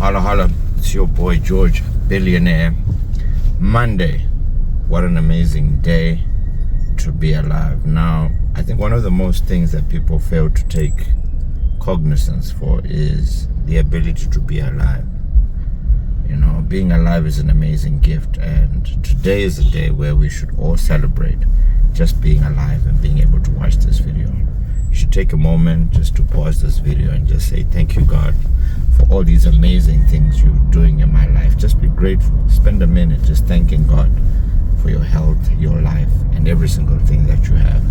Holla holla, it's your boy George, billionaire. Monday, what an amazing day to be alive. Now, I think one of the most things that people fail to take cognizance for is the ability to be alive. You know, being alive is an amazing gift, and today is a day where we should all celebrate just being alive and being able to watch this video. You should take a moment just to pause this video and just say, thank you, God, for all these amazing things you're doing in my life. Just be grateful. Spend a minute just thanking God for your health, your life, and every single thing that you have.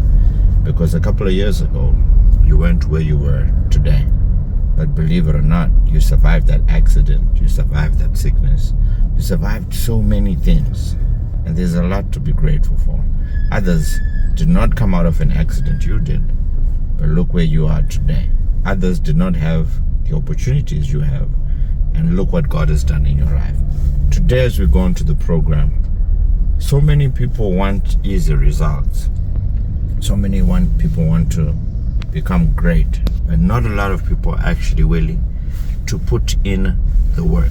Because a couple of years ago, you weren't where you were today. But believe it or not, you survived that accident, you survived that sickness, you survived so many things. And there's a lot to be grateful for. Others did not come out of an accident, you did. But look where you are today. Others did not have the opportunities you have. And look what God has done in your life. Today, as we go into the program, so many people want easy results. So many people want to become great. But not a lot of people are actually willing to put in the work.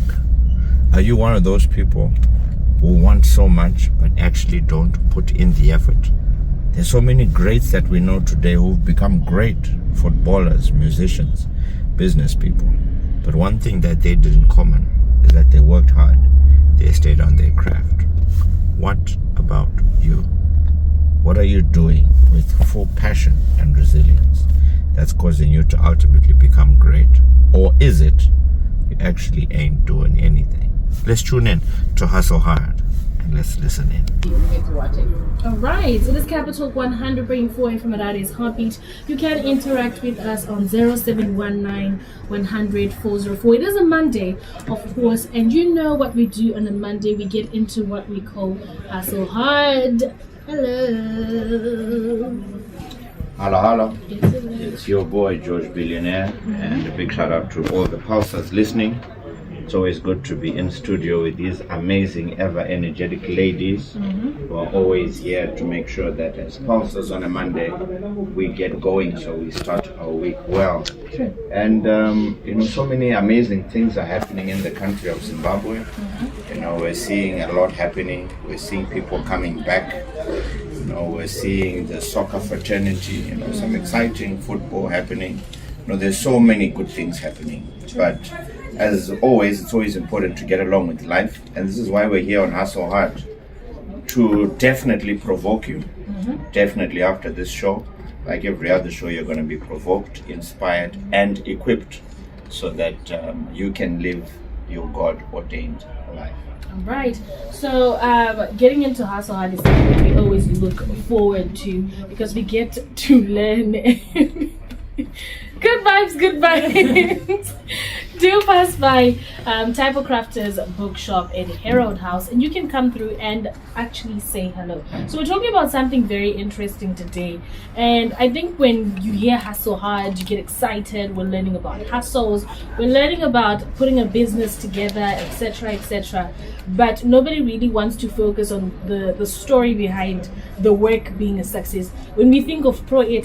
Are you one of those people who want so much but actually don't put in the effort? There's so many greats that we know today who've become great footballers, musicians, business people. But one thing that they did in common is that they worked hard. They stayed on their craft. What about you? What are you doing with full passion and resilience that's causing you to ultimately become great? Or is it you actually ain't doing anything? Let's tune in to Hustle Hard. Let's listen in. All right, so this Capital 100 bringing forward from Harari's Heartbeat. You can interact with us on 0719 100 404. It is a Monday, of course, and you know what we do on a Monday. We get into what we call Hustle Hard. Hello. Holla holla. It's your boy George Billionaire, and a big shout out to all the pulsers listening. It's always good to be in studio with these amazing, ever energetic ladies who are always here to make sure that as pulsers on a Monday, we get going so we start our week well. Sure. And, you know, so many amazing things are happening in the country of Zimbabwe. You know, we're seeing a lot happening. We're seeing people coming back. You know, we're seeing the soccer fraternity, you know, some exciting football happening. You know, there's so many good things happening. But as always, it's always important to get along with life, and this is why we're here on Hustle Hard, to definitely provoke you. Definitely after this show, like every other show, you're going to be provoked, inspired, and equipped so that you can live your God-ordained life. All right. So getting into Hustle Hard is something we always look forward to because we get to learn. Good vibes. Do pass by Typocrafters Bookshop at Herald House, and you can come through and actually say hello. So we're talking about something very interesting today, and I think when you hear Hustle Hard, you get excited. We're learning about hustles, we're learning about putting a business together, etc., etc. But nobody really wants to focus on the story behind the work being a success. When we think of Pro Air,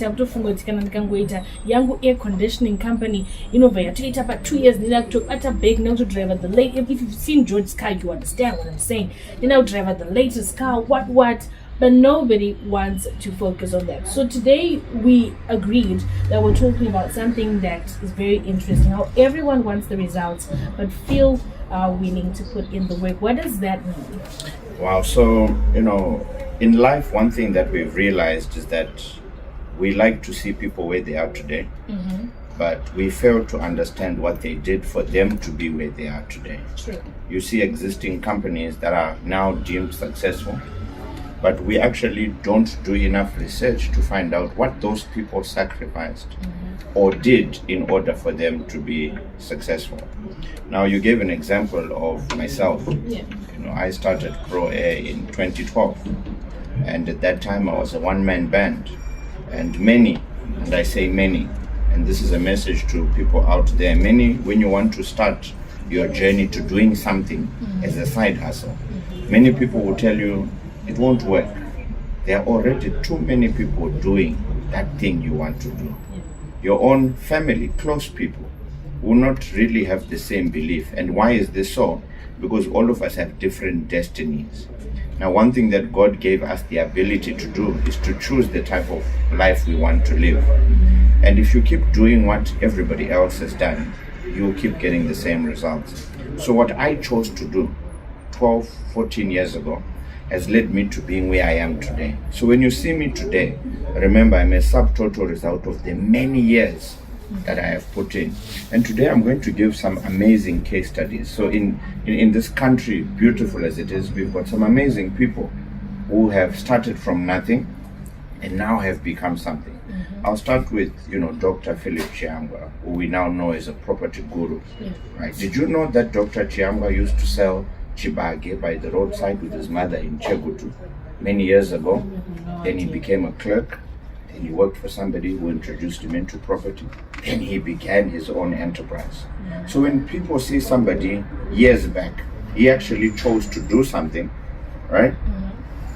Yangu Air Conditioning Company, you know, they take up 2 years. They like to at a big now to drive the late. If you've seen George's car, you understand what I'm saying. They now drive the latest car, what. But nobody wants to focus on that. So today we agreed that we're talking about something that is very interesting. How everyone wants the results, but feel willing to put in the work. What does that mean? Wow. So, you know, in life, one thing that we've realized is that we like to see people where they are today. But we fail to understand what they did for them to be where they are today. True. You see existing companies that are now deemed successful, but we actually don't do enough research to find out what those people sacrificed or did in order for them to be successful. Now, you gave an example of myself. Yeah. You know, I started Pro Air in 2012, and at that time I was a one-man band, and I say many, and this is a message to people out there. Many, when you want to start your journey to doing something as a side hustle, many people will tell you it won't work. There are already too many people doing that thing you want to do. Your own family, close people, will not really have the same belief. And why is this so? Because all of us have different destinies. Now, one thing that God gave us the ability to do is to choose the type of life we want to live. And if you keep doing what everybody else has done, you'll keep getting the same results. So what I chose to do 12, 14 years ago has led me to being where I am today. So when you see me today, remember I'm a subtotal result of the many years that I have put in. And today I'm going to give some amazing case studies. So in this country, beautiful as it is, we've got some amazing people who have started from nothing and now have become something. I'll start with, Dr. Philip Chiangwa, who we now know as a property guru. Right? Did you know that Dr. Chiangwa used to sell chibage by the roadside with his mother in Chegutu many years ago? Then he became a clerk. Then he worked for somebody who introduced him into property. Then he began his own enterprise. So when people see somebody years back, he actually chose to do something, right?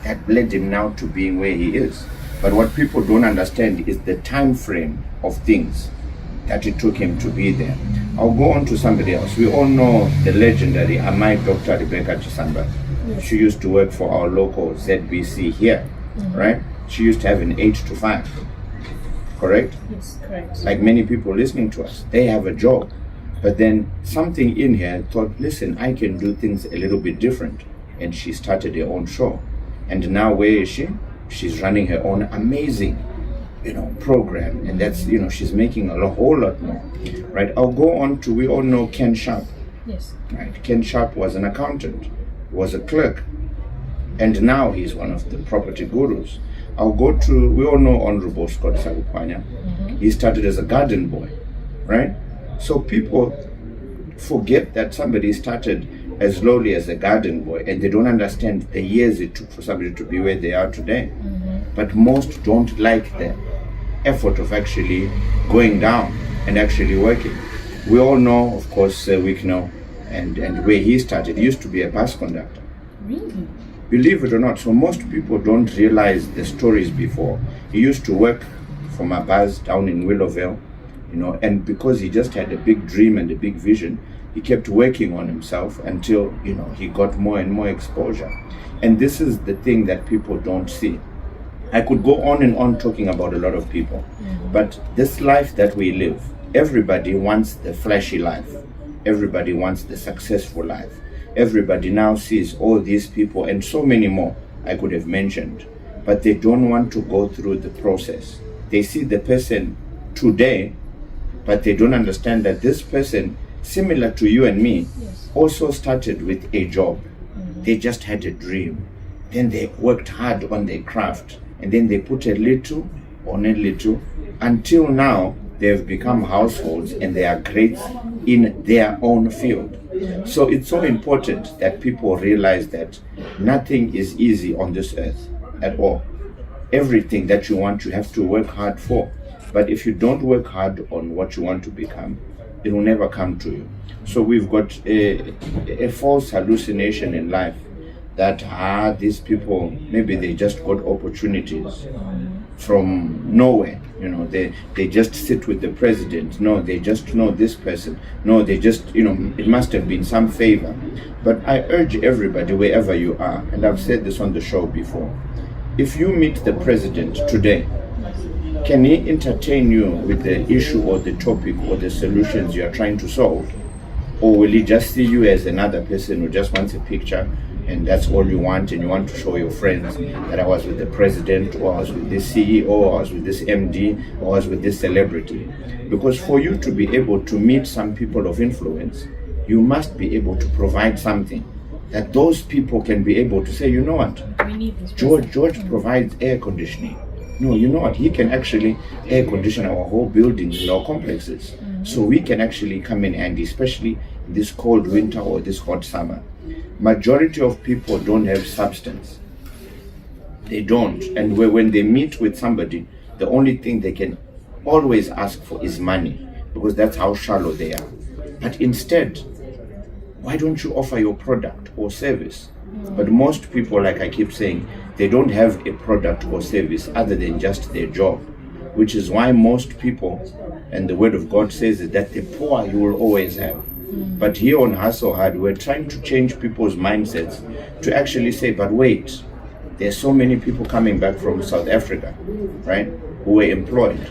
That led him now to being where he is. But what people don't understand is the time frame of things that it took him to be there. I'll go on to somebody else. We all know the legendary Amai Dr. Rebecca Chisamba. She used to work for our local ZBC here, right? She used to have an 8 to 5, correct? Yes, correct. Like many people listening to us, they have a job. But then something in her thought, listen, I can do things a little bit different. And she started her own show. And now where is she? She's running her own amazing, program. And that's, she's making a whole lot more, right? I'll go on to, we all know Ken Sharp. Yes. Right? Ken Sharp was an accountant, was a clerk. And now he's one of the property gurus. I'll go to, we all know Honorable Scott Sakukwanya. He started as a garden boy, right? So people forget that somebody started as lowly as a garden boy, and they don't understand the years it took for somebody to be where they are today. But most don't like the effort of actually going down and actually working. We all know, of course, Wicknow and where he started. He used to be a bus conductor. Really? Believe it or not, so most people don't realize the stories before. He used to work for Mabaz down in Willowvale, and because he just had a big dream and a big vision, he kept working on himself until, he got more and more exposure. And this is the thing that people don't see. I could go on and on talking about a lot of people, but this life that we live, everybody wants the flashy life. Everybody wants the successful life. Everybody now sees all these people and so many more I could have mentioned, but they don't want to go through the process. They see the person today, but they don't understand that this person, similar to you and me, also started with a job. They just had a dream. Then they worked hard on their craft, and then they put a little on a little until now they have become households and they are great in their own field. So it's so important that people realize that nothing is easy on this earth at all. Everything that you want, you have to work hard for. But if you don't work hard on what you want to become, it will never come to you. So we've got a false hallucination in life that these people, maybe they just got opportunities from nowhere. They just sit with the president. No, they just know this person. No, they just, it must have been some favor. But I urge everybody, wherever you are, and I've said this on the show before, if you meet the president today, can he entertain you with the issue or the topic or the solutions you are trying to solve? Or will he just see you as another person who just wants a picture and that's all you want, and you want to show your friends that I was with the president, or I was with this CEO, or I was with this MD, or I was with this celebrity? Because for you to be able to meet some people of influence, you must be able to provide something that those people can be able to say, you know what, We need this. George provides air conditioning. No, you know what, he can actually air condition our whole buildings and our complexes. So we can actually come in handy, especially this cold winter or this hot summer. Majority of people don't have substance. They don't. And when they meet with somebody, the only thing they can always ask for is money, because that's how shallow they are. But instead, why don't you offer your product or service? But most people, like I keep saying, they don't have a product or service other than just their job, which is why most people And the word of God says that the poor you will always have. But here on Hustle Hard, we're trying to change people's mindsets to actually say, but wait, there's so many people coming back from South Africa, right, who were employed.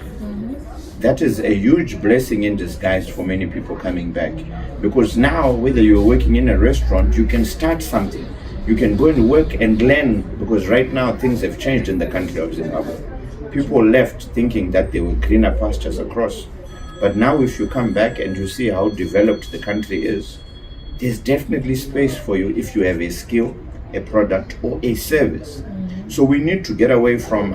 That is a huge blessing in disguise for many people coming back. Because now, whether you're working in a restaurant, you can start something. You can go and work and learn, because right now things have changed in the country of Zimbabwe. People left thinking that there were greener pastures across. But now if you come back and you see how developed the country is, there's definitely space for you if you have a skill, a product, or a service. So we need to get away from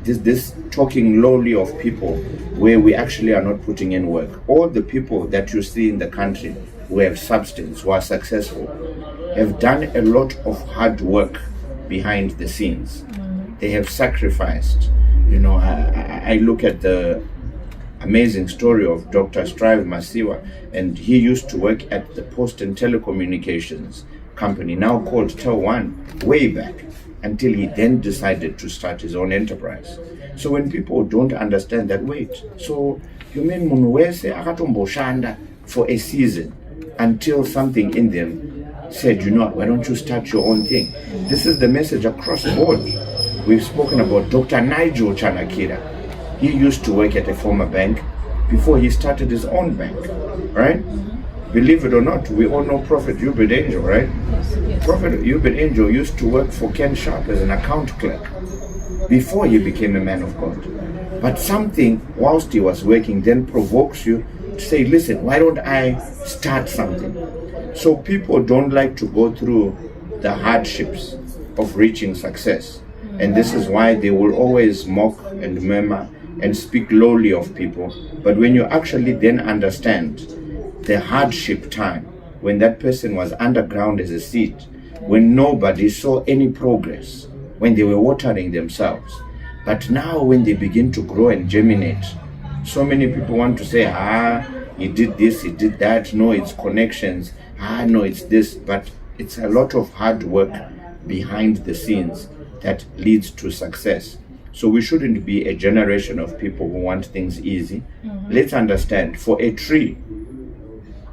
this talking lowly of people where we actually are not putting in work. All the people that you see in the country who have substance, who are successful, have done a lot of hard work behind the scenes. They have sacrificed. You know, I look at the amazing story of Dr. Strive Masiwa, and he used to work at the Post and Telecommunications company, now called Tel1, way back, until he then decided to start his own enterprise. So when people don't understand that, wait, so you mean Munwese akatomboshanda for a season until something in them said, you know, why don't you start your own thing? This is the message across the board. We've spoken about Dr. Nigel Chanakira. He used to work at a former bank before he started his own bank, right? Believe it or not, we all know Prophet Hubert Angel, right? Yes. Prophet Hubert Angel used to work for Ken Sharp as an account clerk before he became a man of God. But something, whilst he was working, then provokes you to say, listen, why don't I start something? So people don't like to go through the hardships of reaching success. And this is why they will always mock and murmur and speak lowly of people. But when you actually then understand the hardship time, when that person was underground as a seed, when nobody saw any progress, when they were watering themselves. But now when they begin to grow and germinate, so many people want to say, he did this, he did that. No, it's connections. No, it's this. But it's a lot of hard work behind the scenes that leads to success. So we shouldn't be a generation of people who want things easy. Let's understand, for a tree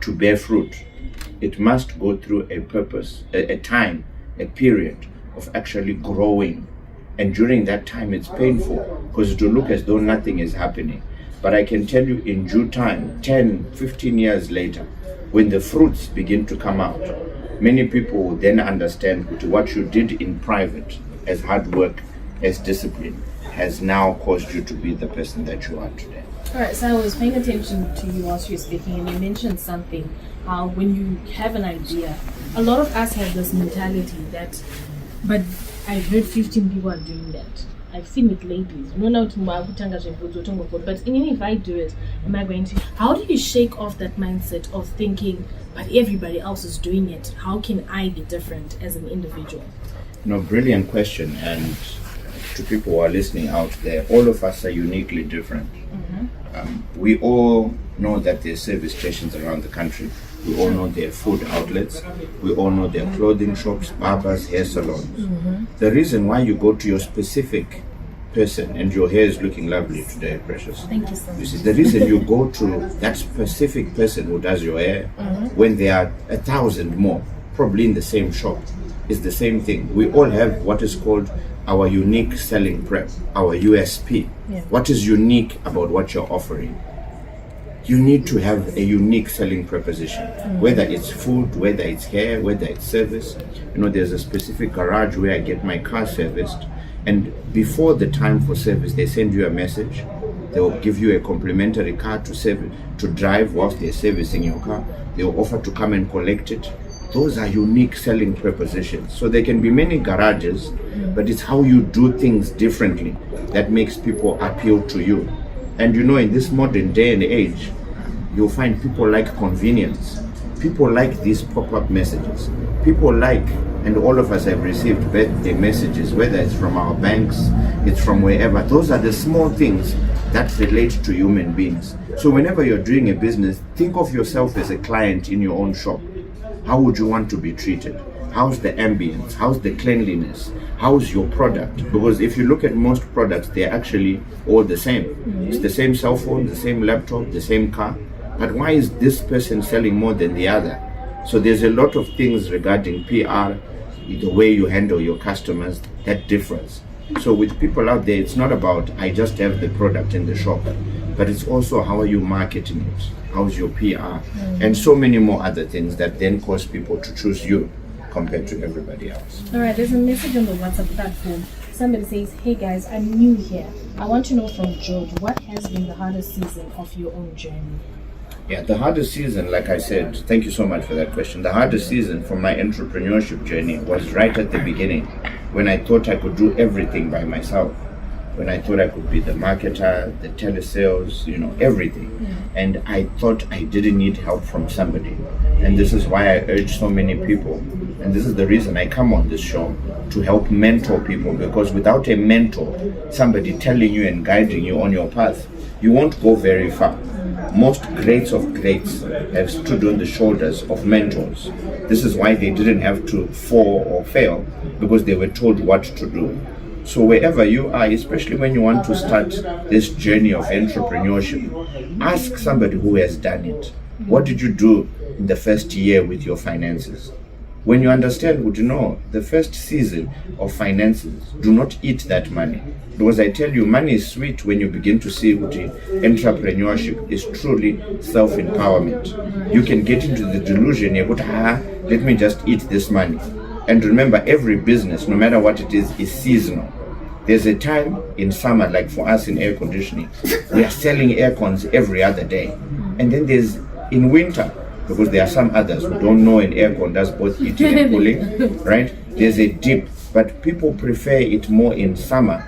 to bear fruit, it must go through a purpose, a time, a period of actually growing. And during that time, it's painful because it will look as though nothing is happening. But I can tell you in due time, 10, 15 years later, when the fruits begin to come out, many people will then understand that what you did in private as hard work, as discipline, has now caused you to be the person that you are today. All right, so I was paying attention to you whilst you were speaking, and you mentioned something, how when you have an idea, a lot of us have this mentality that, but I've heard 15 people are doing that. I've seen it ladies. But even if I do it, am I going to? How do you shake off that mindset of thinking, but everybody else is doing it? How can I be different as an individual? No, brilliant question. And to people who are listening out there, all of us are uniquely different. We all know that there are service stations around the country. We all know there are food outlets. We all know there are clothing shops, barbers, hair salons. The reason why you go to your specific person, and your hair is looking lovely today, Precious. Thank you so much. You see, the reason you go to that specific person who does your hair, when there are 1,000 more, probably in the same shop, is the same thing. We all have what is called our unique selling prep, our USP. What is unique about what you're offering? You need to have a unique selling proposition, whether it's food, whether it's hair, whether it's service. You know, there's a specific garage where I get my car serviced, and before the time for service, they send you a message. They'll give you a complimentary car to drive whilst they're servicing your car. They'll offer to come and collect it. Those are unique selling propositions. So there can be many garages, but it's how you do things differently that makes people appeal to you. And you know, in this modern day and age, you'll find people like convenience. People like these pop-up messages. People like, and all of us have received birthday messages, whether it's from our banks, it's from wherever. Those are the small things that relate to human beings. So whenever you're doing a business, think of yourself as a client in your own shop. How would you want to be treated? How's the ambience? How's the cleanliness? How's your product? Because if you look at most products, they're actually all the same. It's the same cell phone, the same laptop, the same car. But why is this person selling more than the other? So there's a lot of things regarding PR, the way you handle your customers, that difference. So with people out there, it's not about I just have the product in the shop, but it's also how are you marketing it? How's your PR? And so many more other things that then cause people to choose you compared to everybody else. All right, there's a message on the WhatsApp platform. Somebody says, hey guys, I'm new here. I want to know from George, what has been the hardest season of your own journey? Yeah, the hardest season, like I said, thank you so much for that question. The hardest season for my entrepreneurship journey was right at the beginning, when I thought I could do everything by myself. When I thought I could be the marketer, the telesales, everything. And I thought I didn't need help from somebody. And this is why I urge so many people. And this is the reason I come on this show, to help mentor people. Because without a mentor, somebody telling you and guiding you on your path, you won't go very far. Most greats of greats have stood on the shoulders of mentors. This is why they didn't have to fall or fail, because they were told what to do. So wherever you are, especially when you want to start this journey of entrepreneurship, ask somebody who has done it. What did you do in the first year with your finances? When you understand, would you know, the first season of finances, do not eat that money. Because I tell you, money is sweet when you begin to see what entrepreneurship is truly self-empowerment. You can get into the delusion, let me just eat this money. And remember, every business, no matter what it is seasonal. There's a time in summer, like for us in air conditioning, we are selling air cons every other day. And then there's in winter, because there are some others who don't know an air con does both heating and cooling, right? There's a dip, but people prefer it more in summer,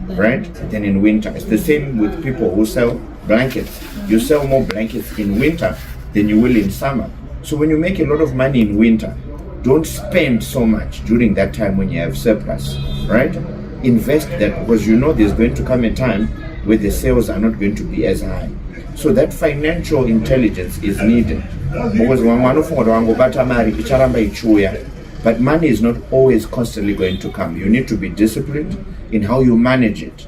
right, than in winter. It's the same with people who sell blankets. You sell more blankets in winter than you will in summer. So when you make a lot of money in winter, don't spend so much during that time when you have surplus, right? Invest that, because there's going to come a time where the sales are not going to be as high. So that financial intelligence is needed. Because but money is not always constantly going to come. You need to be disciplined in how you manage it.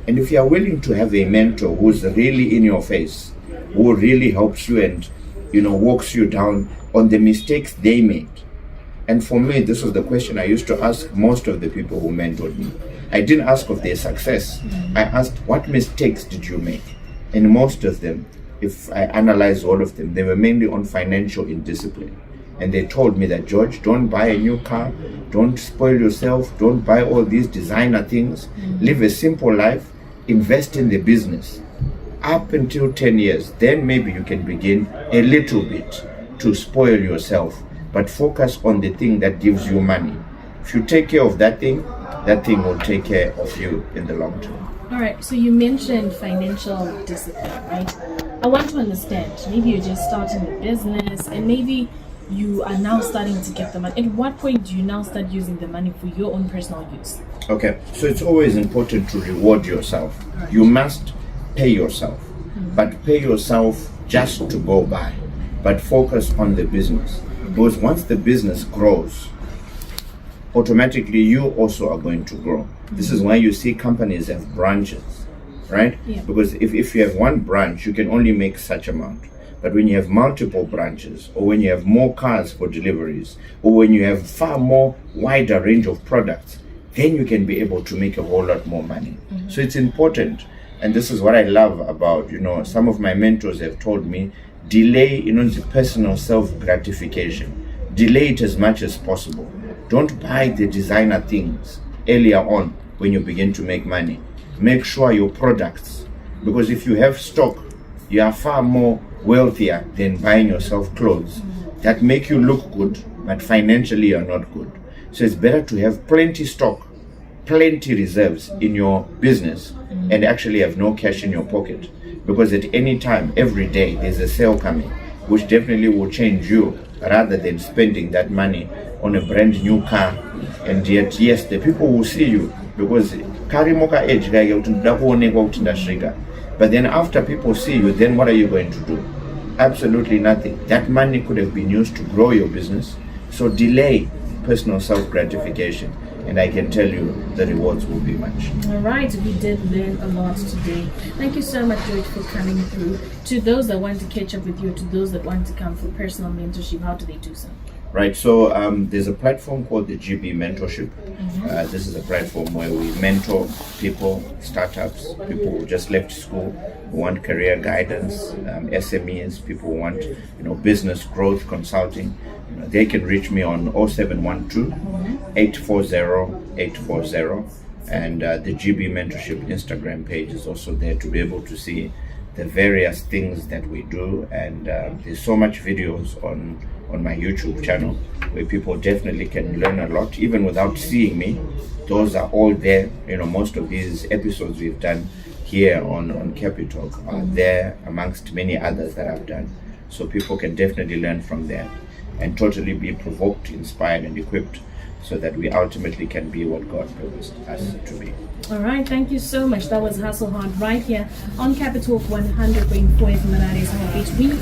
And if you are willing to have a mentor who's really in your face, who really helps you and walks you down on the mistakes they made. And for me, this was the question I used to ask most of the people who mentored me. I didn't ask of their success. I asked, what mistakes did you make? And most of them, if I analyze all of them, they were mainly on financial indiscipline. And they told me that, George, don't buy a new car, don't spoil yourself, don't buy all these designer things, live a simple life, invest in the business. Up until 10 years, then maybe you can begin a little bit to spoil yourself, but focus on the thing that gives you money. If you take care of that thing will take care of you in the long term. All right, so you mentioned financial discipline, right? I want to understand, maybe you're just starting a business and maybe you are now starting to get the money. At what point do you now start using the money for your own personal use? Okay, so it's always important to reward yourself. Right. You must pay yourself, but pay yourself just to go by, but focus on the business. Because once the business grows, automatically you also are going to grow. This is why you see companies have branches, right? Yeah. Because if you have one branch, you can only make such amount. But when you have multiple branches, or when you have more cars for deliveries, or when you have far more wider range of products, then you can be able to make a whole lot more money. So it's important. And this is what I love about, some of my mentors have told me, delay, the personal self-gratification. Delay it as much as possible. Don't buy the designer things earlier on when you begin to make money. Make sure your products, because if you have stock, you are far more wealthier than buying yourself clothes that make you look good, but financially you're not good. So it's better to have plenty stock, plenty reserves in your business, and actually have no cash in your pocket. Because at any time, every day, there's a sale coming, which definitely will change you, rather than spending that money on a brand new car. And yet, yes, the people will see you, because but then after people see you, then what are you going to do? Absolutely nothing. That money could have been used to grow your business. So delay personal self-gratification, and I can tell you the rewards will be much. All right, we did learn a lot today. Thank you so much, George, for coming through. To those that want to catch up with you, to those that want to come for personal mentorship, how do they do so? Right, so there's a platform called the GB Mentorship. This is a platform where we mentor people, startups, people who just left school, who want career guidance, SMEs, people who want business growth consulting. They can reach me on 0712 840 840, and the GB Mentorship Instagram page is also there to be able to see the various things that we do, and there's so much videos on my YouTube channel where people definitely can learn a lot even without seeing me. Those are all there. Most of these episodes we've done here on Capitalk are there amongst many others that I've done, so people can definitely learn from there and totally be provoked, inspired and equipped so that we ultimately can be what God purposed us to be. All right, thank you so much. That was Hustle Hard right here on Capitalk 100.4 FM.